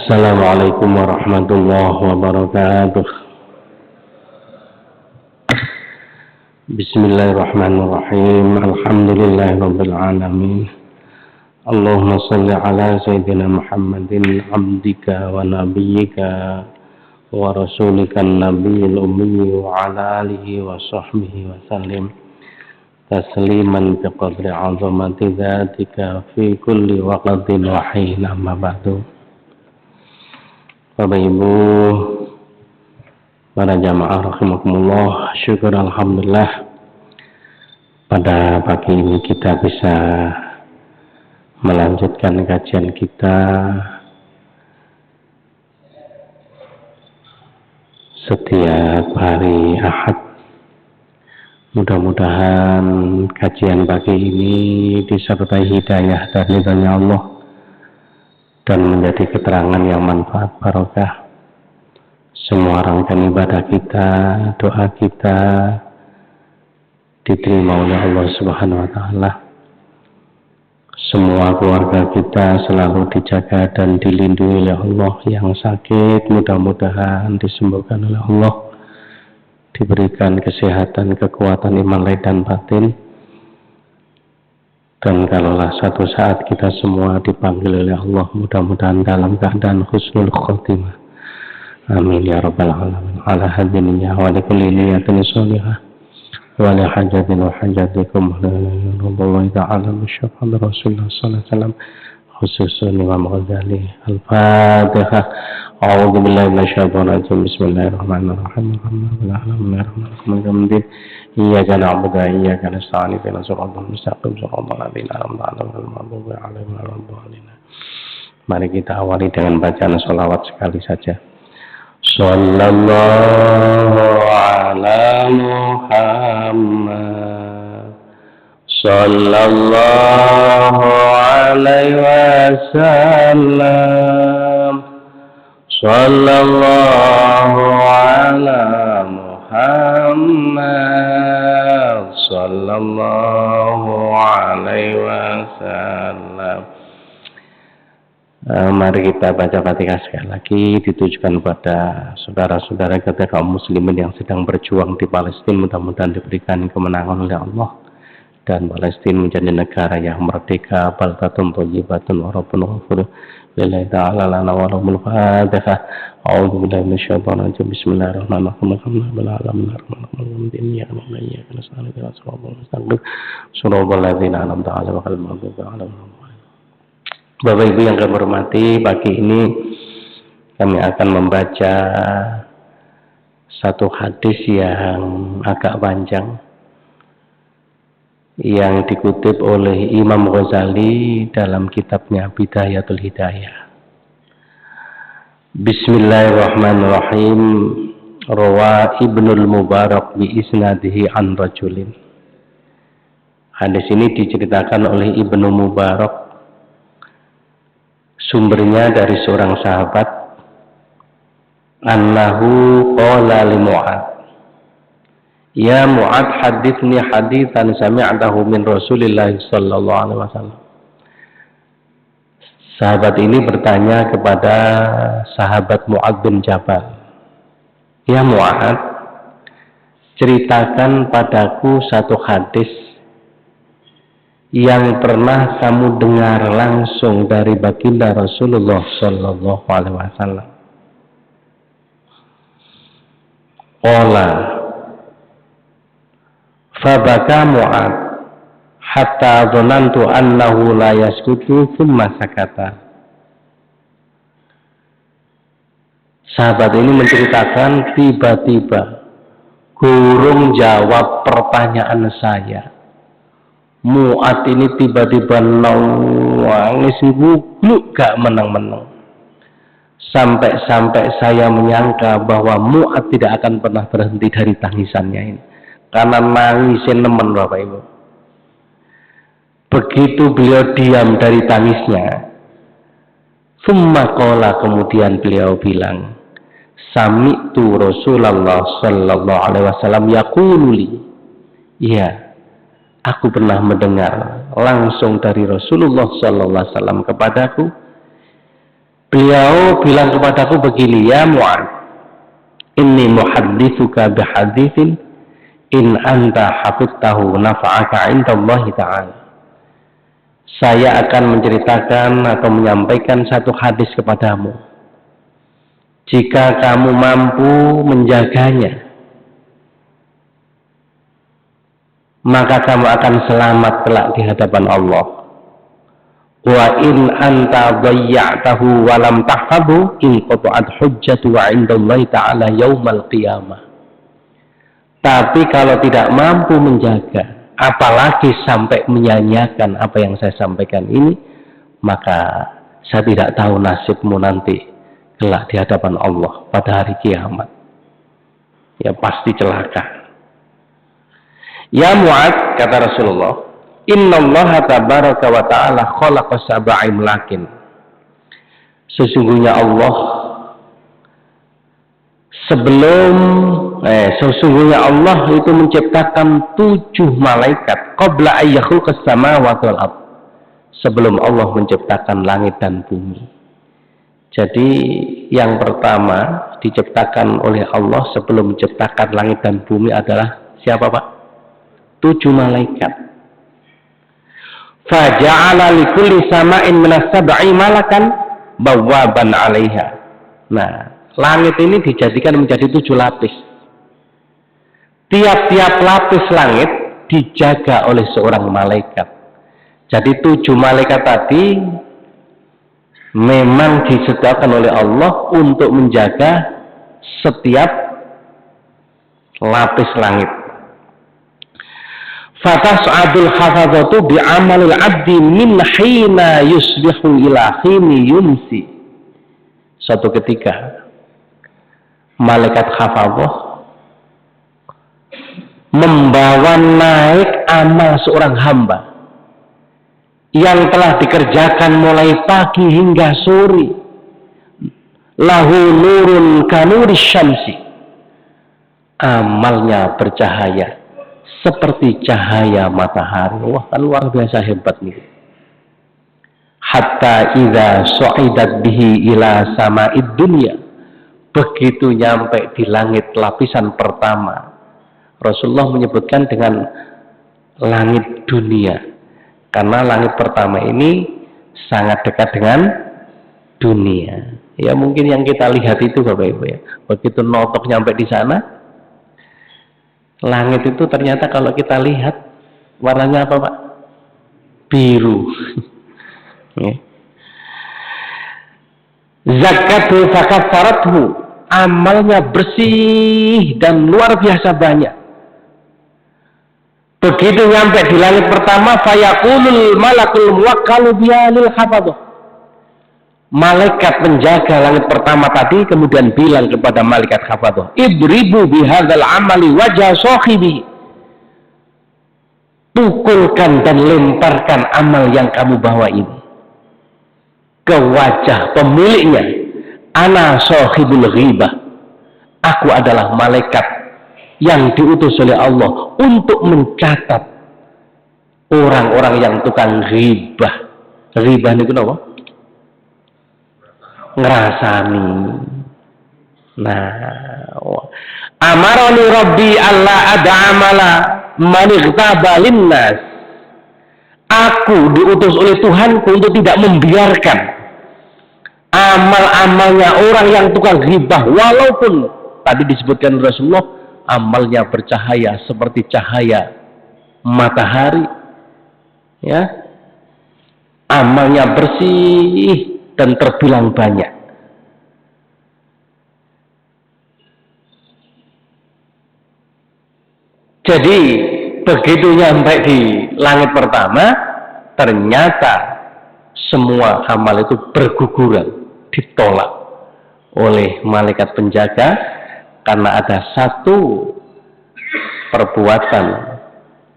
Assalamualaikum warahmatullahi wabarakatuh. Bismillahirrahmanirrahim. Alhamdulillahirabbil alamin. Allahumma shalli ala sayyidina Muhammadin abdika wa nabiyyika wa rasulika nabiyil ummi wa ala alihi wa sahbihi wa sallim tasliman biqadri 'azamati dzatika fi kulli waqtin wa hin, amma ba'du. Bapak Ibu, para jamaah rahimakumullah, syukur alhamdulillah pada pagi ini kita bisa melanjutkan kajian kita setiap hari Ahad. Mudah-mudahan kajian pagi ini disertai hidayah dari Allah dan menjadi keterangan yang manfaat barokah. Semua rangkaian ibadah kita, doa kita diterima oleh Allah Subhanahu wa taala. Semua keluarga kita selalu dijaga dan dilindungi oleh Allah. Yang sakit mudah-mudahan disembuhkan oleh Allah, diberikan kesehatan, kekuatan iman lahir dan batin. Dan kalaulah satu saat kita semua dipanggil oleh Allah, mudah-mudahan dalam keadaan husnul khotimah. Amin ya rabbal alamin. Ala hadiniya wa likulli niyatin sholihah wa li hajatin wa hajatikum Allah ta'ala musyafa'an Rasulullah sallallahu alaihi wasallam, khususan Imam Ghazali. Al-Fatihah. A'udzu billahi minasyaitonir rajim. Bismillahirrahmanirrahim. Alhamdulillahirabbil iyyaka na'budu wa iyyaka nasta'in. Ihdinas siratal mustaqim. Shiratal ladzina an'amta 'alaihim ghairil maghdubi 'alaihim waladdallin. Mari kita awali dengan bacaan sholawat sekali saja. Sallallahu ala Muhammad sallallahu alaihi wasallam. Sallallahu ala Muhammad sallallahu alaihi wasallam. Mari kita baca Fatihah sekali lagi, ditujukan pada saudara-saudara kita kaum muslimin yang sedang berjuang di Palestina. Mudah-mudahan diberikan kemenangan oleh Allah dan Palestina menjadi negara yang merdeka, baldatun thayyibatun wa rabbun ghafur. Lillahi ta'ala lana wa lahumul Fatihah. A'udzu billahi minasyaitonir rajim. Bismillahirrahmanirrahim. Alhamdulillahi rabbil alamin. Iyyaka na'budu wa iyyaka nasta'in. Ihdinas siratal mustaqim. Shiratal ladzina an'amta 'alaihim ghairil maghdubi 'alaihim. Bapak Ibu yang kami hormati, pagi ini kami akan membaca satu hadis yang agak panjang yang dikutip oleh Imam Ghazali dalam kitabnya Bidayatul Hidayah. Bismillahirrahmanirrahim. Rawa Ibnul Mubarak bi isnadihi an rajulin. Hadis ini diceritakan oleh Ibnu Mubarak, sumbernya dari seorang sahabat, annahu qala li Mu'ad, ya Mu'ad hadithni hadithan sami'tahu min Rasulillah sallallahu alaihi wasallam. Sahabat ini bertanya kepada sahabat Mu'ad bin Jabal, ya Mu'ad, ceritakan padaku satu hadis yang pernah kamu dengar langsung dari baginda Rasulullah sallallahu alaihi wasallam. Qala fabaka Mu'ad hatta dhanantu annahu la yaskutu thumma sakata. Sahabat ini menceritakan, tiba-tiba gurung jawab pertanyaan saya. Mu'ad ini tiba-tiba nangis gugluk gak menang-menang. Sampai-sampai saya menyangka bahwa Mu'ad tidak akan pernah berhenti dari tangisannya ini. Karena nangisnya nemen, Bapak Ibu. Begitu beliau diam dari tangisnya, summa qala, kemudian beliau bilang, sami'tu Rasulullah sallallahu alaihi wasallam yaqulu li. Iya, aku pernah mendengar langsung dari Rasulullah sallallahu alaihi wasallam kepadaku, Beliau bilang kepadaku begini, ya Mu'ad, inni muhaddithuka bihadithin in anta hafidtahu nafa'aka indallahi ta'ala. Saya akan menceritakan atau menyampaikan satu hadis kepadamu. Jika kamu mampu menjaganya, maka kamu akan selamat kelak di hadapan Allah. Wa in anta dhayya'tahu wa lam tahfadhu in qata'at hujjatu 'indallahi ta'ala yaumal qiyamah. Tapi kalau tidak mampu menjaga, apalagi sampai menyanyiakan apa yang saya sampaikan ini, maka saya tidak tahu nasibmu nanti kelak di hadapan Allah pada hari kiamat. Ya pasti celaka. Ya Mu'ad, kata Rasulullah, innallaha tabaraka wa ta'ala khalaqa sab'a imlakin. Sesungguhnya Allah itu menciptakan 7 malaikat qabla ayyakhuqas samawati wal ardh, sebelum Allah menciptakan langit dan bumi. Jadi yang pertama diciptakan oleh Allah sebelum menciptakan langit dan bumi adalah siapa, Pak? 7 malaikat. Faja'ala likulli sama'in minas sab'i malakan bawaban 'alaiha. Nah, langit ini dijadikan menjadi 7 lapis. Tiap-tiap lapis langit dijaga oleh seorang malaikat. Jadi 7 malaikat tadi memang disediakan oleh Allah untuk menjaga setiap lapis langit. Fatas'adul hafazatu bi'amalil abdi min hina yusbihu ila hini yumsi. Suatu ketika malaikat hafazah membawa naik amal seorang hamba yang telah dikerjakan mulai pagi hingga sore. Lahu nurun kanuris syamsi. Amalnya bercahaya seperti cahaya matahari. Wah, kan luar biasa hebat nih. Hatta idza su'idat bihi ila sama'id dunya. Begitu nyampe di langit lapisan pertama, Rasulullah menyebutkan dengan langit dunia, karena langit pertama ini sangat dekat dengan dunia. Ya mungkin yang kita lihat itu Bapak Ibu ya, begitu notok nyampe di sana, langit itu ternyata kalau kita lihat warnanya apa, Pak? Biru. Zakatu fakatsarathu, amalnya bersih dan luar biasa banyak. Begitu nyampe di langit pertama, fayaqulul malakul muwakkalu bihalil hafadzah. Malaikat penjaga langit pertama tadi kemudian bilang kepada malaikat hafadzah, idribu bihadzal amali wajah sahibi. Pukulkan dan lemparkan amal yang kamu bawa ini ke wajah pemiliknya. Ana sahibul ghibah. Aku adalah malaikat yang diutus oleh Allah untuk mencatat orang-orang yang tukang ghibah. Ghibah itu apa? Ngerasani. Nah, amarani rabbi alla ad'amala man ightaba linnas. Aku diutus oleh Tuhanku untuk tidak membiarkan amal-amalnya orang yang tukang ghibah, walaupun tadi disebutkan Rasulullah amalnya bercahaya seperti cahaya matahari, ya, amalnya bersih dan terbilang banyak. Jadi begitu nyampe di langit pertama, ternyata semua amal itu berguguran, ditolak oleh malaikat penjaga karena ada satu perbuatan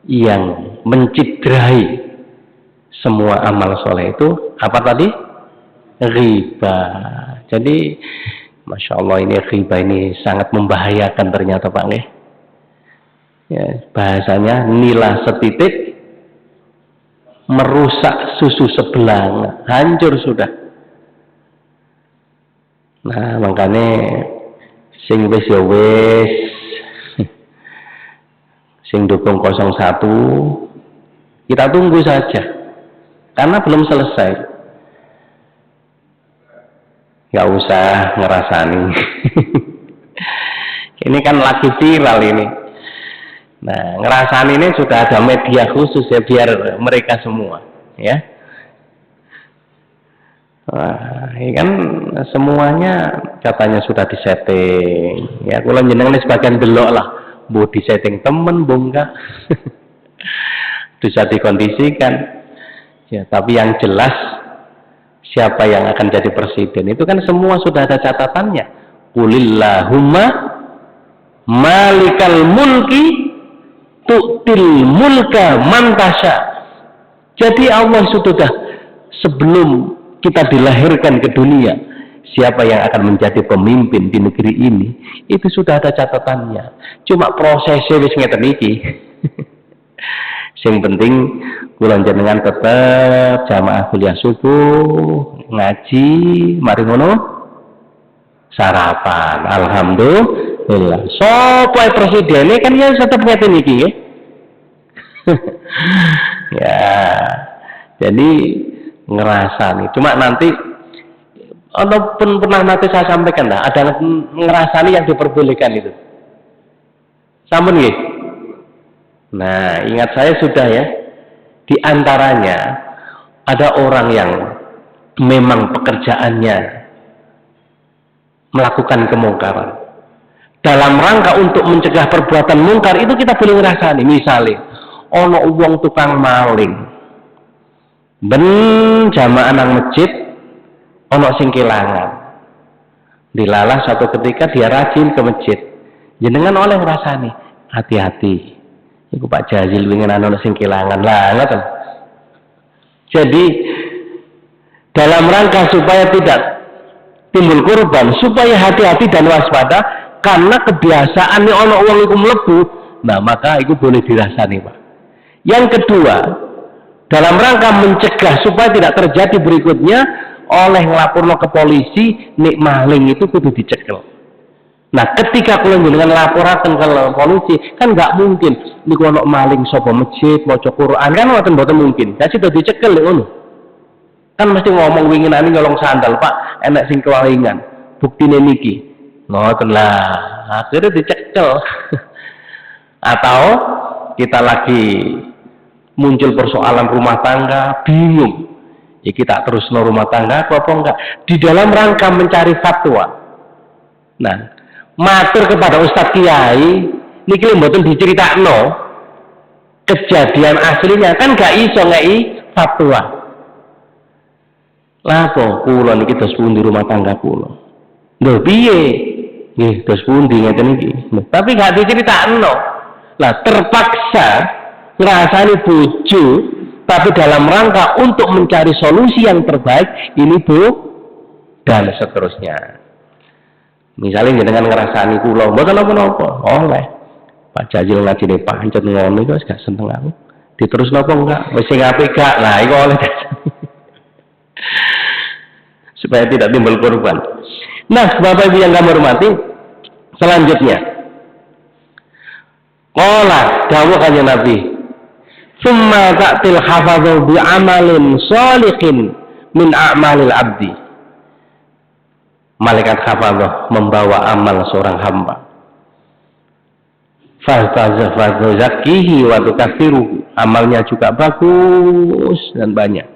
yang mencidrai semua amal soleh itu. Apa tadi? Riba. Jadi Masya Allah, ini riba ini sangat membahayakan ternyata Pak nih. Ya, bahasanya nila setitik merusak susu sebelang, hancur sudah. Nah, makanya sing wis ya wis, sing dukung 01 kita tunggu saja karena belum selesai. Nggak usah ngerasani. Ini kan lagi viral ini. Nah, ngerasani ini sudah ada media khusus ya biar mereka semua ya. Wah, ini kan semuanya katanya sudah disetting. Ya, kalau jenengan sebagian delok lah, bu disetting temen, bu enggak. Bisa dikondisikan. Ya, tapi yang jelas siapa yang akan jadi presiden itu kan semua sudah ada catatannya. Qulillahumma malikal mulki tu'til mulka man tasya. Jadi Allah sudah sebelum kita dilahirkan ke dunia, siapa yang akan menjadi pemimpin di negeri ini itu sudah ada catatannya. Cuma prosesnya wis ngeten iki. Yang penting kula jenengan tetap jamaah kuliah subuh, ngaji, mari ngono sarapan. Alhamdulillah. Sopo presidennya kan ya tetap ngeten iki ya. Ya. Jadi ngerasani. Cuma nanti ataupun pernah nanti saya sampaikan lah, ada ngerasani yang diperbolehkan itu. Sampun nggih? Nah, ingat saya sudah ya, di antaranya ada orang yang memang pekerjaannya melakukan kemungkaran. Dalam rangka untuk mencegah perbuatan mungkar itu kita boleh ngerasani. Misalnya, ono wong tukang maling, ben jamaah nang masjid, ono sing kelangan. Dilalah suatu ketika dia rajin ke masjid. Jenengan oleh ngerasani, hati-hati. Iku Pak Jazil ingin ana sing kelangan lah, ngoten. Jadi dalam rangka supaya tidak timbul korban, supaya hati-hati dan waspada, karena kebiasaan nih ono uang iku mlebu, nah maka itu boleh dirasani, Pak. Yang kedua, dalam rangka mencegah supaya tidak terjadi berikutnya, oleh ngelaporno ke polisi, nek maling itu kudu dicekel. Nah, ketika kalian dengan laporakan ke polisi, kan nggak mungkin ini kalau maling sopo masjid, mau Quran, kan mboten mungkin. Jadi sudah dicekel ngono. Kan mesti ngomong wingin ani nyolong sandal, Pak, enak sing kewalingan. Buktine niki. Ngoten lah, akhirnya dicekel. Atau kita lagi muncul persoalan rumah tangga, bingung. Ya kita terus rumah tangga apa enggak? Di dalam rangka mencari fatwa. Nah, matur kepada Ustadz Kiai niki mboten diceritakno kejadian aslinya kan gak iso ngei fatwa. Lah kok kula niki dos pundi rumah tangga kula. Lho piye? Nggih dos pundi ngeten iki. Tapi gak diceritakno. Lah terpaksa ngrasani bojo tapi dalam rangka untuk mencari solusi yang terbaik ini Bu dan seterusnya. Misalnya dengan ngerasani kula, mboten napa-napa, oleh. Pak Jazil ngajine pancet ngono iku wis gak seneng aku. Diterus napa enggak? Wis sing apik gak? Lah iku oleh. Supaya tidak timbul korban. Nah, Bapak Ibu yang kami hormati, selanjutnya. Qala dawuh kanjeng Nabi, "Tsumma ta'til hafadhu bi amalin shalihin min a'malil abdi." Malaikat hafadzah membawa amal seorang hamba. Fazakihi wa tukatsiruhu. Amalnya juga bagus dan banyak.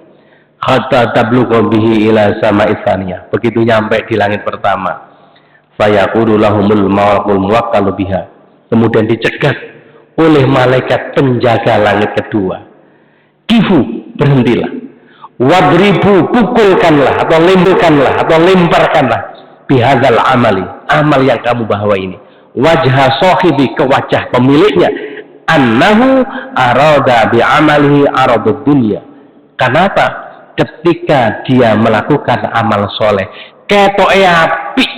Hatta tablugha bihi ila sama'is tsaniyah. Begitu nyampe di langit pertama, fayaqulu lahumul malakul muwakkalu biha. Kemudian dicegat oleh malaikat penjaga langit kedua. Kifu, berhentilah. Wadribu, pukulkanlah atau lemparkanlah bihadzal amali, amal yang kamu bawa ini, wajha sahibi, ke wajah pemiliknya, annahu arada bi amalihi aradud dunya. Kenapa? Ketika dia melakukan amal soleh ketoke apik,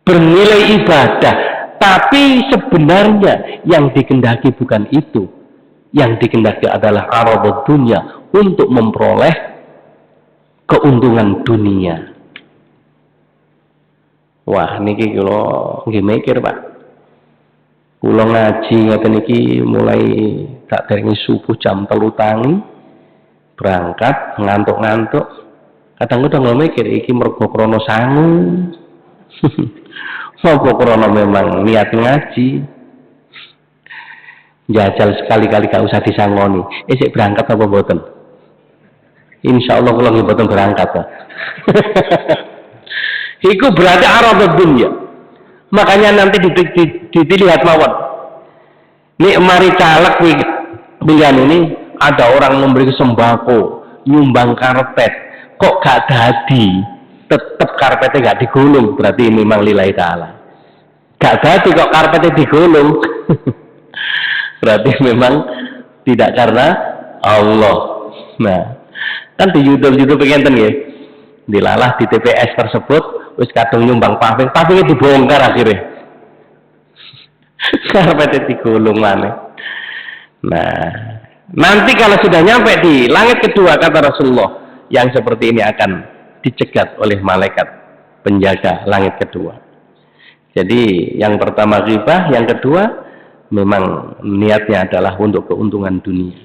bernilai ibadah, tapi sebenarnya yang dikehendaki bukan itu. Yang dikehendaki adalah aradud dunya, untuk memperoleh keuntungan dunia. Wah, niki kula nggih mikir, Pak. Kula ngaji ngoten niki mulai tak dereng subuh jam 3 tangi berangkat ngantuk-ngantuk. Kadang-kadang mikir iki mergo krana sangu. Apa krana memang niat ngaji. Jajal sekali-kali gak usah disangoni. Isik berangkat apa mboten? Insyaallah kula nggih mboten berangkat, Pak. Iku berarti aradud dunya. Makanya nanti dilihat mawon. Nek mari caleg pilihan ini ada orang memberi sembako, nyumbang karpet, kok gak dadi, tetep karpetnya gak digulung, berarti memang lillahi ta'ala. Gak dadi kok karpetnya digulung. Berarti memang tidak karena Allah. Nah, kan di YouTube ngenten nggih. Dilalah di TPS tersebut wis kadung nyumbang pavingnya dibongkar akhirnya. Karpetnya digulung maneh. Nah, nanti kalau sudah nyampe di langit kedua kata Rasulullah, yang seperti ini akan dicegat oleh malaikat penjaga langit kedua. Jadi yang pertama ghibah, yang kedua memang niatnya adalah untuk keuntungan dunia.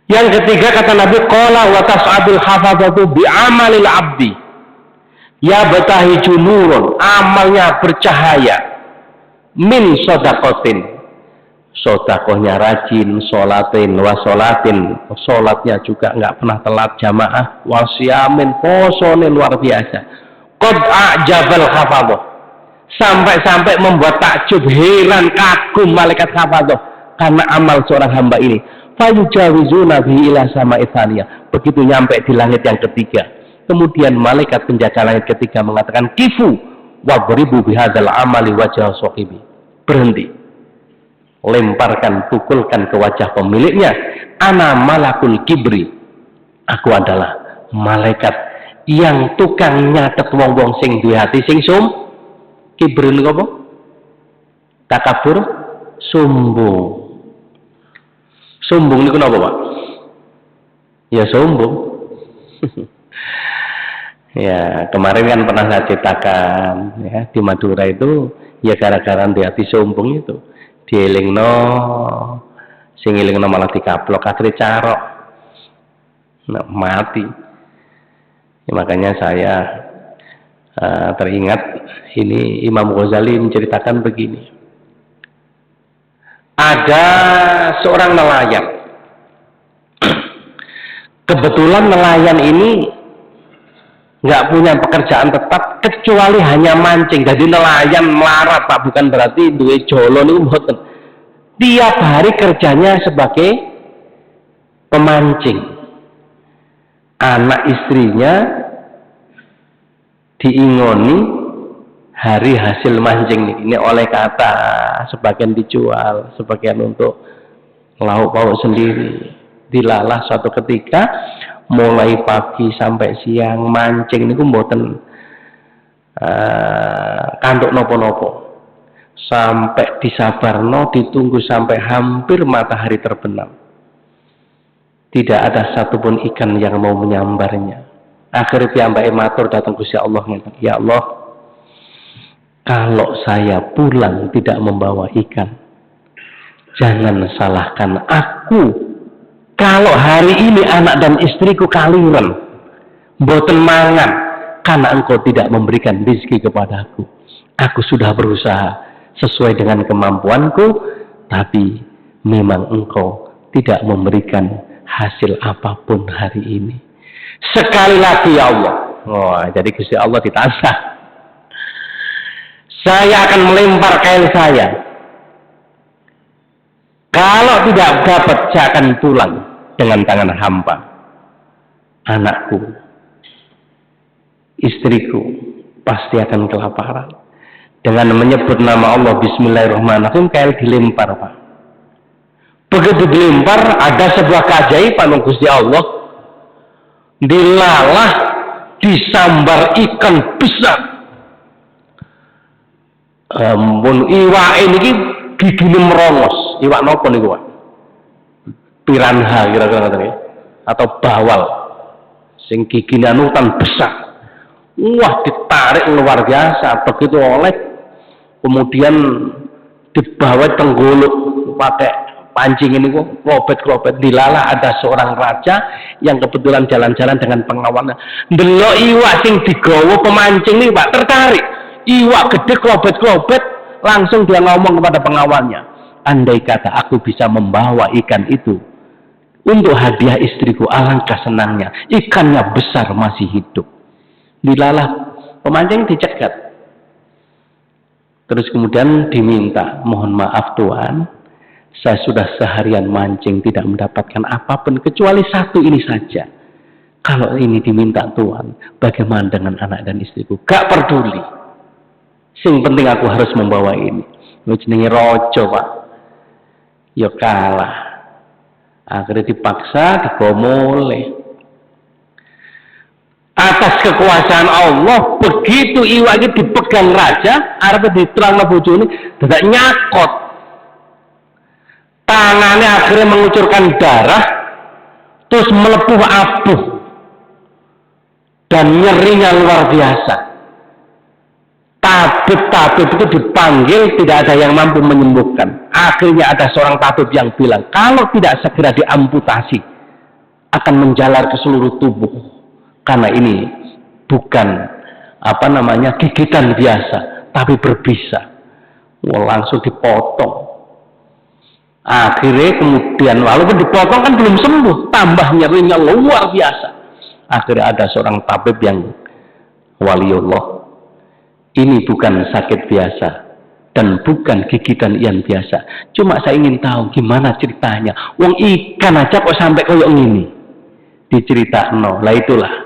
Yang ketiga kata Nabi, qala wa tas'adul hafazatu bi amalil abdi. Ya batahiju nurun, amalnya bercahaya. Min sodakotin, sodakohnya rajin, sholatin, wasolatin, sholatnya juga nggak pernah telat jamaah, wasiamin, posone luar biasa. Qad a'jabal hafazah, sampai-sampai membuat takjub, heran, kagum malaikat hafazah karena amal seorang hamba ini. Fayujawizuna bihi ila sama'i tsaniyah. Begitu nyampe di langit yang ketiga, kemudian malaikat penjaga langit ketiga mengatakan kifu wadribu bihadzal amali wajah sahibi. Berhenti. Lemparkan, pukulkan ke wajah pemiliknya. Ana malakul kibri. Aku adalah malaikat yang tukang nyatet wong-wong sing duwe hati sing kibri niku apa? Takabur, sombong. Sombong niku napa, Pak? Ya sombong. Ya, kemarin kan pernah saya ceritakan ya, di Madura itu ya gara-gara di hati sombong itu. Dielingno, sing elingno malah dikaplok akhirnya carok. Nah, mati. Ya, makanya saya teringat ini Imam Ghazali menceritakan begini. Ada seorang nelayan. Kebetulan nelayan ini nggak punya pekerjaan tetap kecuali hanya mancing. Jadi nelayan melarat, Pak, bukan berarti duwe jolo niku mboten. Tiap hari kerjanya sebagai pemancing. Anak istrinya diingoni hari hasil mancing ini oleh kata, sebagian dijual, sebagian untuk lauk pauk sendiri. Dilalah suatu ketika mulai pagi sampai siang mancing niku mboten kantuk nopo-nopo. Sampai disabarno, ditunggu sampai hampir matahari terbenam. Tidak ada satupun ikan yang mau menyambarnya. Akhirnya piyambake matur datang Gusti Allah, ya Allah, kalau saya pulang tidak membawa ikan, jangan salahkan aku. Kalau hari ini anak dan istriku kaliran, mboten mangan, karena engkau tidak memberikan rezeki kepadaku. Aku sudah berusaha sesuai dengan kemampuanku, tapi memang engkau tidak memberikan hasil apapun hari ini. Sekali lagi ya Allah. Oh, jadi Gusti Allah ditantang. Saya akan melempar kail saya. Kalau tidak dapat, saya akan pulang dengan tangan hampa. Anakku, istriku, pasti akan kelaparan. Dengan menyebut nama Allah, Bismillahirrahmanirrahim, kail dilempar, Pak. Begitu dilempar, ada sebuah keajaiban Gusti Allah. Dilalah, disambar ikan besar. Iwak ini gigine merongos. Iwak nopo niku, Pak? Piranha kira-kira ngoten ya. Atau bawal. Sing gigine anutan besar. Wah, ditarik luar biasa. Begitu oleh, kemudian dibawa tengguluk pakai pancing ini kok klopet-klopet. Dilalah ada seorang raja yang kebetulan jalan-jalan dengan pengawalnya. Delok iwak sing digawa pemancing nih Pak, tertarik. Iwak gede klopet-klopet, langsung dia ngomong kepada pengawalnya, andai kata aku bisa membawa ikan itu untuk hadiah istriku, alangkah senangnya. Ikannya besar, masih hidup. Dilalah pemancing dicegat. Terus kemudian diminta, mohon maaf Tuan, saya sudah seharian mancing tidak mendapatkan apapun kecuali satu ini saja. Kalau ini diminta Tuan, bagaimana dengan anak dan istriku? Gak peduli. Sing penting aku harus membawa ini. Jenenge rojo Pak. Ya kalah. Akhirnya dipaksa, digomole. Atas kekuasaan Allah, begitu iwak ini dipegang raja, arep diterangno bojone, dadak nyakot. Tangannya akhirnya mengucurkan darah, terus melepuh abuh, dan nyerinya luar biasa. Tabib-tabib itu dipanggil, tidak ada yang mampu menyembuhkan. Akhirnya ada seorang tabib yang bilang, kalau tidak segera diamputasi, akan menjalar ke seluruh tubuh. Karena ini bukan gigitan biasa, tapi berbisa. Wah, langsung dipotong. Akhirnya kemudian walaupun dipotong kan belum sembuh, tambah nyerinya luar biasa. Akhirnya ada seorang tabib yang waliullah, ini bukan sakit biasa dan bukan gigitan yang biasa. Cuma saya ingin tahu gimana ceritanya. Wong ikan aja kok sampai kayak gini. Diceritakan, lah itulah.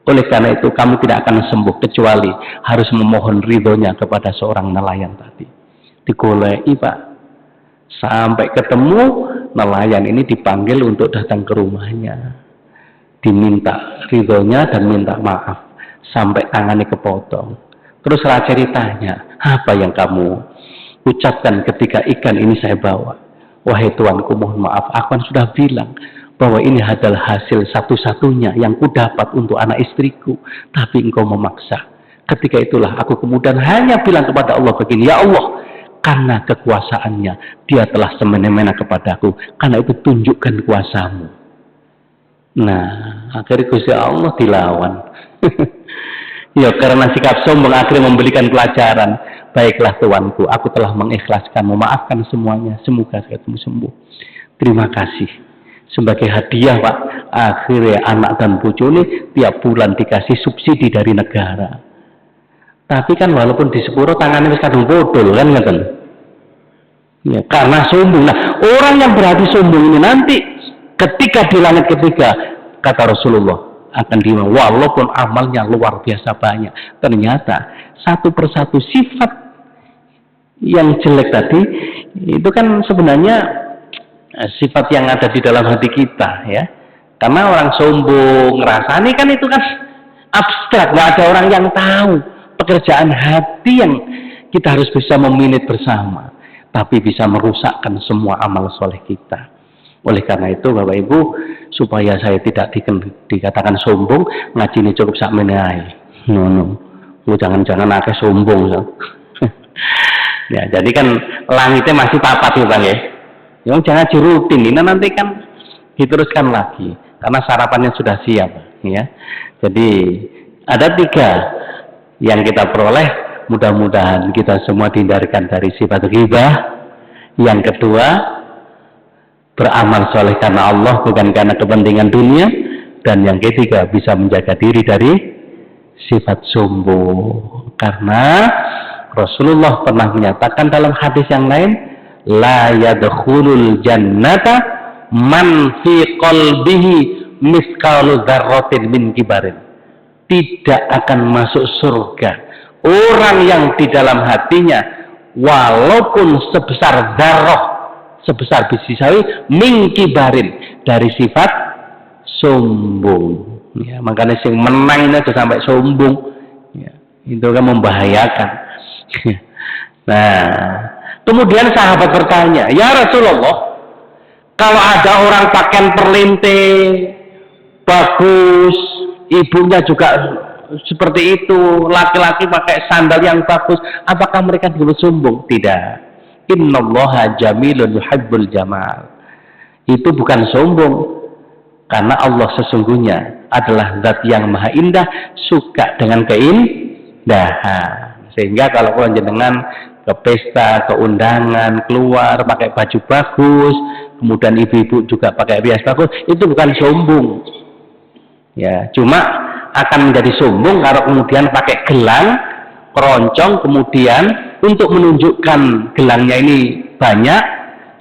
Oleh karena itu kamu tidak akan sembuh kecuali harus memohon ridhonya kepada seorang nelayan tadi. Digoleki Pak, sampai ketemu nelayan ini dipanggil untuk datang ke rumahnya, diminta ridhonya dan minta maaf sampai tangannya kepotong. Terus raja ditanya, apa yang kamu ucapkan ketika ikan ini saya bawa? Wahai tuanku, mohon maaf, aku kan sudah bilang bahwa ini adalah hasil satu-satunya yang kudapat untuk anak istriku, tapi engkau memaksa. Ketika itulah aku kemudian hanya bilang kepada Allah begini, ya Allah, karena kekuasaannya dia telah semena-mena kepadaku, karena itu tunjukkan kuasamu. Nah, akhirnya Gusti Allah dilawan. Ya, karena sikap sombong akhirnya memberikan pelajaran. Baiklah tuanku, aku telah mengikhlaskan, memaafkan semuanya, semoga kamu sembuh. Terima kasih. Sebagai hadiah Pak, akhirnya anak dan bojo ini tiap bulan dikasih subsidi dari negara. Tapi kan walaupun di sepuro tangannya wis kadung bodol kan ngeten. Ya, karena sombong. Nah, orang yang berhati sombong ini nanti ketika di langit ketiga, kata Rasulullah, akan dibilang walaupun amalnya luar biasa banyak, ternyata satu persatu sifat yang jelek tadi itu kan sebenarnya sifat yang ada di dalam hati kita, ya. Karena orang sombong, ngerasani kan itu kan abstrak, nggak ada orang yang tahu pekerjaan hati yang kita harus bisa meminit bersama, tapi bisa merusakkan semua amal soleh kita. Oleh karena itu Bapak Ibu, supaya saya tidak dikatakan sombong, ngaji ini cukup sak meneai. Lu jangan-jangan akeh sombong. Ya, jadi kan langitnya masih papat ya Bang ya. Yang jangan dirutin, ini nanti kan diteruskan lagi karena sarapannya sudah siap ya. Jadi ada 3 yang kita peroleh, mudah-mudahan kita semua dihindarkan dari sifat ghibah. Yang kedua, beramal soleh karena Allah bukan karena kepentingan dunia. Dan yang ketiga, bisa menjaga diri dari sifat sombong, karena Rasulullah pernah menyatakan dalam hadis yang lain, la yadkhulul jannata man fi qalbihi miskalu dzarratin min kibarin. Tidak akan masuk surga orang yang di dalam hatinya walaupun sebesar dzarrah, sebesar biji sawi, min kibarin, dari sifat sombong. Ya, makanya sing menang itu sampai sombong, ya, itu kan membahayakan. Nah, kemudian sahabat bertanya, ya Rasulullah, kalau ada orang pakaian perlinte bagus, ibunya juga seperti itu, laki-laki pakai sandal yang bagus, apakah mereka disebut sombong? Tidak. Innallaha jamilun yuhibbul jamal. Itu bukan sombong, karena Allah sesungguhnya adalah zat yang maha indah, suka dengan keindahan. Sehingga kalau jenengan ke pesta, ke undangan, keluar pakai baju bagus, kemudian ibu-ibu juga pakai rias bagus, itu bukan sombong. Ya, cuma akan menjadi sombong kalau kemudian pakai gelang, keroncong, kemudian untuk menunjukkan gelangnya ini banyak,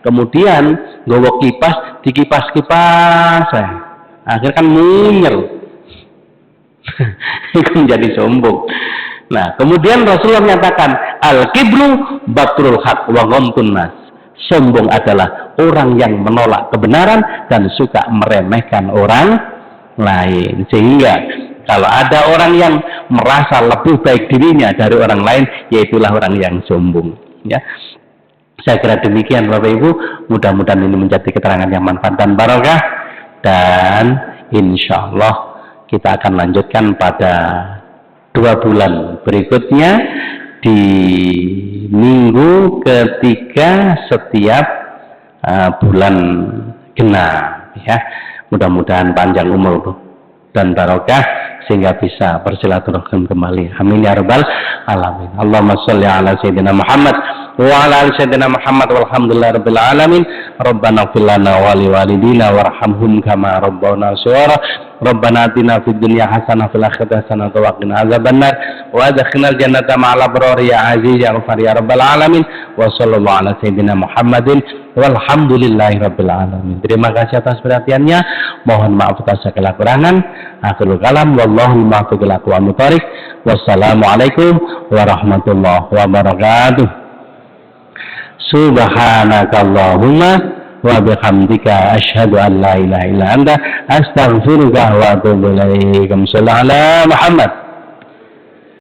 kemudian nggawa kipas, dikipas-kipas, akhirnya kan munyer. Itu menjadi sombong. Nah, kemudian Rasulullah menyatakan, al-kibru batrul haq wa ghamtun nas. Sombong adalah orang yang menolak kebenaran dan suka meremehkan orang lain. Sehingga kalau ada orang yang merasa lebih baik dirinya dari orang lain, yaitulah orang yang sombong. Ya, saya kira demikian Bapak Ibu. Mudah-mudahan ini menjadi keterangan yang manfaat dan barokah. Dan insya Allah kita akan lanjutkan pada 2 bulan berikutnya di minggu ketiga setiap bulan genap. Ya, mudah-mudahan panjang umur dan barokah sehingga bisa bersilaturahim kembali. Amin ya rabbal alamin. Allahumma sholli ala sayyidina Muhammad wa ala ali sayyidina Muhammad walhamdulillahi rabbil alamin. Rabbana ighfir lana wa li walidina warhamhum kama rabbawna shighara. Rabbana atina fid dunya hasanah fil akhirati hasanah wa qina adzabannar wa adkhilnal jannata ma'al abrar ya aziz ya ghafar ya rabbal alamin. Wa sallallahu ala sayyidina Muhammadin walhamdulillahi rabbil alamin. Terima kasih atas perhatiannya. Mohon maaf atas segala kekurangan. Akhirul kalam wallahu muwaffiq ila aqwamit thoriq. Wassalamualaikum warahmatullahi wabarakatuh. Subhanakallahumma wa bihamdika asyhadu an la ilaha illa anta astaghfiruka wa atubu ilaik. Sallallahu ala Muhammad.